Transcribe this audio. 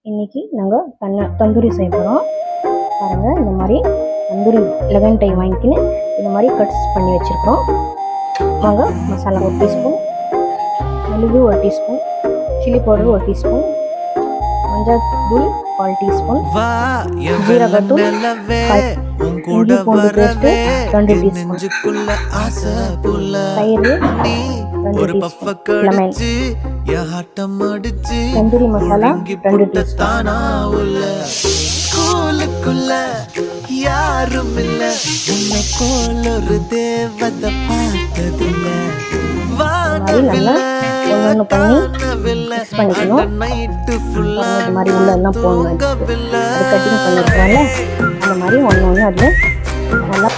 இன்றைக்கி நாங்கள் தந்தூரி செய்ய போகிறோம். பாருங்கள், இந்த மாதிரி தந்தூரி லெமன் டைம் வாங்கிக்கின்னு இந்த மாதிரி கட்ஸ் பண்ணி வச்சுருக்கோம். வாங்க, மசாலா 1 டீஸ்பூன், மிளகு 1 டீஸ்பூன், சில்லி பவுடர் 1 டீஸ்பூன், மஞ்சள் தூள் 1/4 டீஸ்பூன், ஜீரகத்தூள், இஞ்சி பூண்டு பேஸ்ட்டு 2 டீஸ்பூன், தயிர் 2 teaspoon, lemon, tandoori masala 2 teaspoon. யாரும் இல்ல உன்னை போல ஒரு தேவதை பார்த்ததில்ல. நல்லா ஒன்று பண்ணி மிக்ஸ் பண்ணிக்கணும். இது மாதிரி உள்ள எல்லாம் போடணும். அது கட்டிங் பண்ணிருக்கோம்ல, அந்த மாதிரி ஒன்று அதில் நல்லா